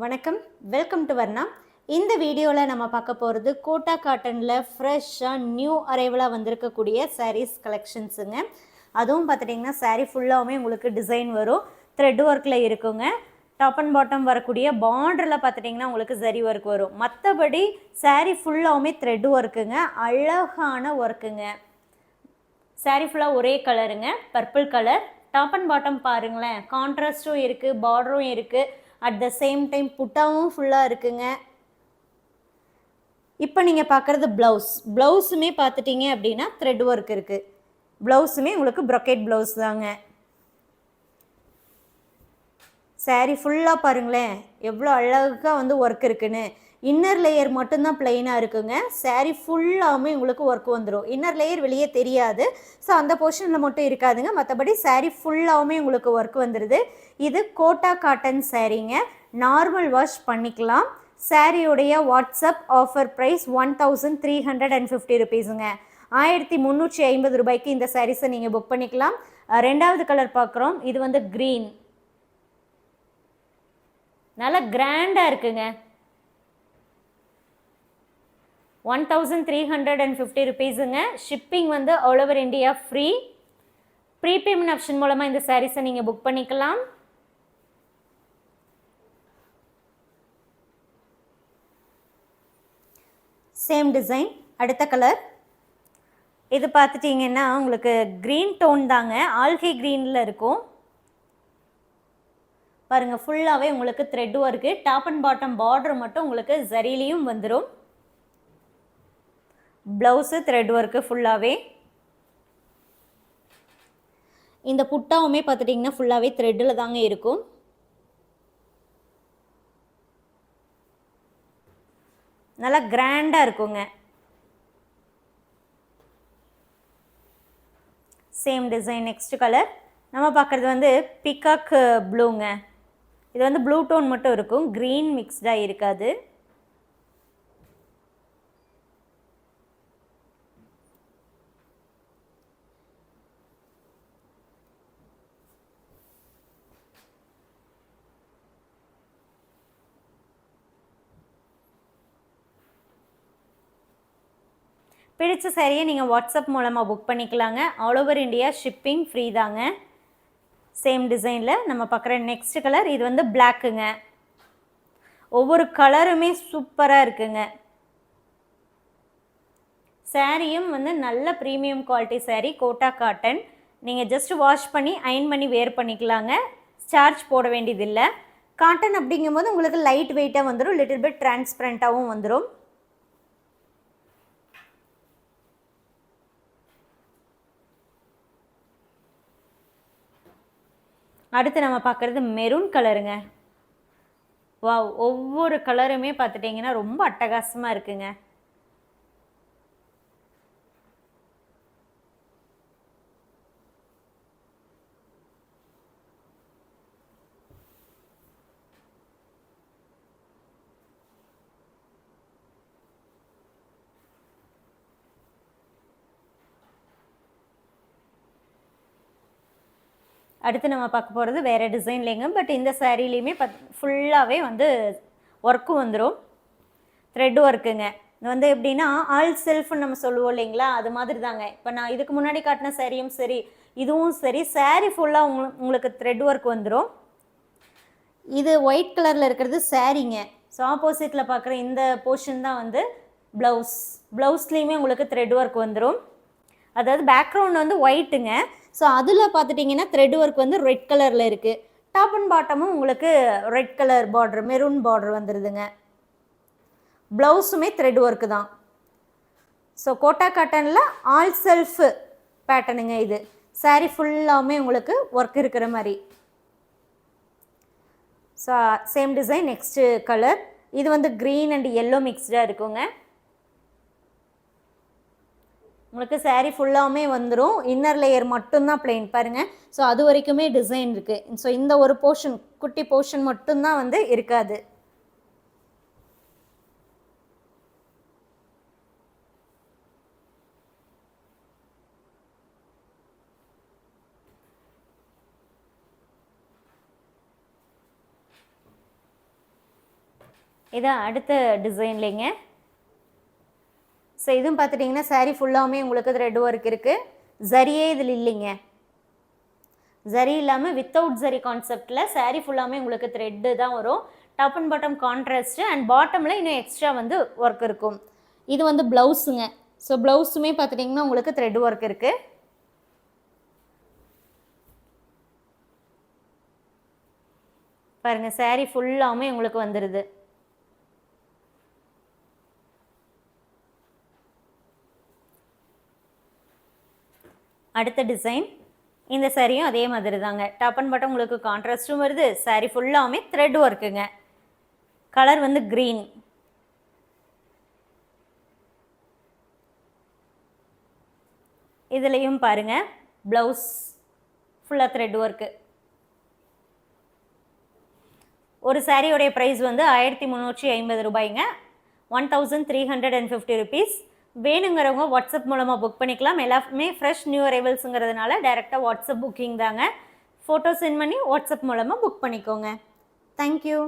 வணக்கம், welcome to Varna. இந்த வீடியோவில் நம்ம பார்க்க போகிறது கோட்டா காட்டனில் ஃப்ரெஷ்ஷாக நியூ அரைவலாக வந்திருக்கக்கூடிய சாரீஸ் கலெக்ஷன்ஸுங்க. அதுவும் பார்த்துட்டிங்கன்னா சாரீ ஃபுல்லாகவுமே உங்களுக்கு டிசைன் வரும், த்ரெட் ஒர்க்கில் இருக்குங்க. டாப் அண்ட் பாட்டம் வரக்கூடிய பார்டரில் பார்த்துட்டிங்கன்னா உங்களுக்கு ஜரி ஒர்க் வரும். மற்றபடி சாரீ ஃபுல்லாகவுமே த்ரெட் ஒர்க்குங்க, அழகான ஒர்க்குங்க. சாரீ ஃபுல்லாக ஒரே கலருங்க, purple colour. Top and bottom பாருங்களேன், கான்ட்ராஸ்ட்டும் இருக்குது, பார்டரும் இருக்குது, அட் த சேம் டைம் புட்டாவும் ஃபுல்லாக இருக்குங்க. இப்போ நீங்கள் பார்க்குறது ப்ளவுஸுமே பார்த்துட்டிங்க அப்படின்னா த்ரெட் ஒர்க் இருக்குது. ப்ளவுஸுமே உங்களுக்கு ப்ரொக்கேட் ப்ளவுஸ் தாங்க. சாரீ ஃபுல்லாக பாருங்களேன் எவ்வளோ அழகாக வந்து ஒர்க் இருக்குன்னு. இன்னர் லேயர் மட்டும்தான் பிளெயினாக இருக்குங்க. சாரீ ஃபுல்லாகவுமே உங்களுக்கு ஒர்க் வந்துடும். இன்னர் லேயர் வெளியே தெரியாது, ஸோ அந்த போர்ஷனில் மட்டும் இருக்காதுங்க. மற்றபடி சாரீ ஃபுல்லாகவுமே உங்களுக்கு ஒர்க் வந்துடுது. இது கோட்டா காட்டன் சாரீங்க, நார்மல் வாஷ் பண்ணிக்கலாம். சாரியுடைய வாட்ஸ்அப் ஆஃபர் ப்ரைஸ் 1350 ருபீஸுங்க. 1350 ரூபாய்க்கு இந்த சாரீஸை நீங்கள் புக் பண்ணிக்கலாம். ரெண்டாவது கலர் பார்க்குறோம், இது வந்து க்ரீன், நல்லா கிராண்டாக இருக்குங்க. 1350 ருபீஸுங்க. ஷிப்பிங் வந்து all over India free. Prepayment option மூலமாக இந்த சாரீஸை நீங்கள் புக் பண்ணிக்கலாம். சேம் டிசைன், அடுத்த கலர். இது பார்த்துட்டிங்கன்னா உங்களுக்கு க்ரீன் டோன் தாங்க, ஆல்கே க்ரீனில் இருக்கும் பாருங்கள். ஃபுல்லாகவே உங்களுக்கு thread work, top and bottom border மட்டும் உங்களுக்கு ஜரிலையும் வந்துடும். ப்ளவுஸு த்ரெட் ஒர்க்கு ஃபுல்லாகவே. இந்த புட்டாவுமே பார்த்துட்டிங்கன்னா ஃபுல்லாகவே த்ரெட்டில் தாங்க இருக்கும். நல்லா கிராண்டாக இருக்குங்க. Same design, next colour. நம்ம பார்க்குறது வந்து பிகாக் ப்ளூங்க. இது வந்து ப்ளூ டோன் மட்டும் இருக்கும், க்ரீன் மிக்ஸ்டாக இருக்காது. பிடிச்ச சாரியை நீங்கள் வாட்ஸ்அப் மூலமாக புக் பண்ணிக்கலாங்க. All over India shipping free தாங்க. சேம் டிசைனில் நம்ம பார்க்குற நெக்ஸ்ட் கலர், இது வந்து பிளாக்குங்க. ஒவ்வொரு கலருமே சூப்பராக இருக்குங்க. சாரியும் வந்து நல்ல premium quality sari, Kota cotton. நீங்கள் ஜஸ்ட் வாஷ் பண்ணி அயன் பண்ணி வேர் பண்ணிக்கலாங்க, சார்ஜ் போட வேண்டியதில்லை. காட்டன் அப்படிங்கும்போது உங்களுக்கு லைட் வெயிட்டாக வந்துடும், லிட்டில் பிட் டிரான்ஸ்பரண்ட்டாகவும் வந்துடும். அடுத்து நம்ம பார்க்குறது மெரூன் கலருங்க. வாவ், ஒவ்வொரு கலருமே பார்த்துட்டிங்கன்னா ரொம்ப அட்டகாசமாக இருக்குங்க. அடுத்து நம்ம பார்க்க போகிறது வேறு டிசைன்லேங்க. பட் இந்த சாரீலையுமே ஃபுல்லாகவே வந்து ஒர்க்கு வந்துடும், த்ரெட் ஒர்க்குங்க. இது வந்து எப்படின்னா ஆல் செல்ஃப்னு நம்ம சொல்லுவோம் இல்லைங்களா, அது மாதிரி தாங்க. இப்போ நான் இதுக்கு முன்னாடி காட்டின சாரியும் சரி, இதுவும் சரி, சாரீ ஃபுல்லாக உங்களுக்கு த்ரெட் ஒர்க் வந்துடும். இது ஒயிட் கலரில் இருக்கிறது சாரீங்க. ஸோ ஆப்போசிட்டில் பார்க்குற இந்த போர்ஷன் தான் வந்து ப்ளவுஸ்லேயுமே உங்களுக்கு த்ரெட் ஒர்க் வந்துடும். அதாவது பேக்ரவுண்ட் வந்து ஒயிட்டுங்க. ஸோ அதில் பார்த்துட்டிங்கன்னா த்ரெட் ஒர்க் வந்து ரெட் கலரில் இருக்குது. டாப் அண்ட் பாட்டமும் உங்களுக்கு red colour border, maroon border வந்துடுதுங்க. ப்ளவுஸுமே த்ரெட் ஒர்க்கு தான். ஸோ கோட்டா காட்டனில் ஆல் செல்ஃப் பேட்டர்னுங்க. இது சாரீ ஃபுல்லாகவுமே உங்களுக்கு ஒர்க் இருக்கிற மாதிரி. So same design, next colour. இது வந்து க்ரீன் அண்ட் எல்லோ மிக்ஸ்டாக இருக்குங்க. உங்களுக்கு சாரீ ஃபுல்லாகவுமே வந்துடும், இன்னர் லேயர் மட்டும்தான் பிளெயின் பாருங்கள். ஸோ அது வரைக்குமே டிசைன் இருக்குது. ஸோ இந்த ஒரு போர்ஷன், குட்டி போர்ஷன் மட்டும்தான் வந்து இருக்காது. இதான் அடுத்த டிசைன்லேங்க. ஸோ இதுவும் பார்த்துட்டிங்கன்னா சாரீ ஃபுல்லாகவுமே உங்களுக்கு த்ரெட் ஒர்க் இருக்குது. ஜரியே இதில் இல்லைங்க, ஜரி இல்லாமல் வித்தவுட் ஜரி கான்செப்டில் சாரீ ஃபுல்லாகவுமே உங்களுக்கு த்ரெட்டு தான் வரும். Top and bottom contrast and பாட்டமில் இன்னும் எக்ஸ்ட்ரா வந்து ஒர்க் இருக்கும். இது வந்து ப்ளவுஸுங்க. ஸோ ப்ளவுஸுமே பார்த்துட்டிங்கன்னா உங்களுக்கு த்ரெட் ஒர்க் இருக்குது. பாருங்கள் சாரீ ஃபுல்லாகவுமே உங்களுக்கு வந்துடுது. அடுத்த டிசைன் இந்த சாரியும் அதே மாதிரி தாங்க. டாப் அண்ட் பாட்டம் உங்களுக்கு கான்ட்ராஸ்ட்டும் வருது. சாரீ ஃபுல்லாகவுமே த்ரெட் ஒர்க்குங்க. கலர் வந்து க்ரீன். இதுலேயும் பாருங்கள் ப்ளவுஸ் ஃபுல்லாக த்ரெட் ஒர்க்கு. ஒரு சாரியோடைய ப்ரைஸ் வந்து 1350 ரூபாய்ங்க, 1350 ருபீஸ். வேணுங்கிறவங்க வாட்ஸ்அப் மூலமாக புக் பண்ணிக்கலாம். எல்லாமே ஃப்ரெஷ் நியூ அரைவல்ஸுங்கிறதுனால டைரெக்டாக வாட்ஸ்அப் புக்கிங் தாங்க. ஃபோட்டோ சென்ட் பண்ணி வாட்ஸ்அப் மூலமாக புக் பண்ணிக்கோங்க. தேங்க்யூ.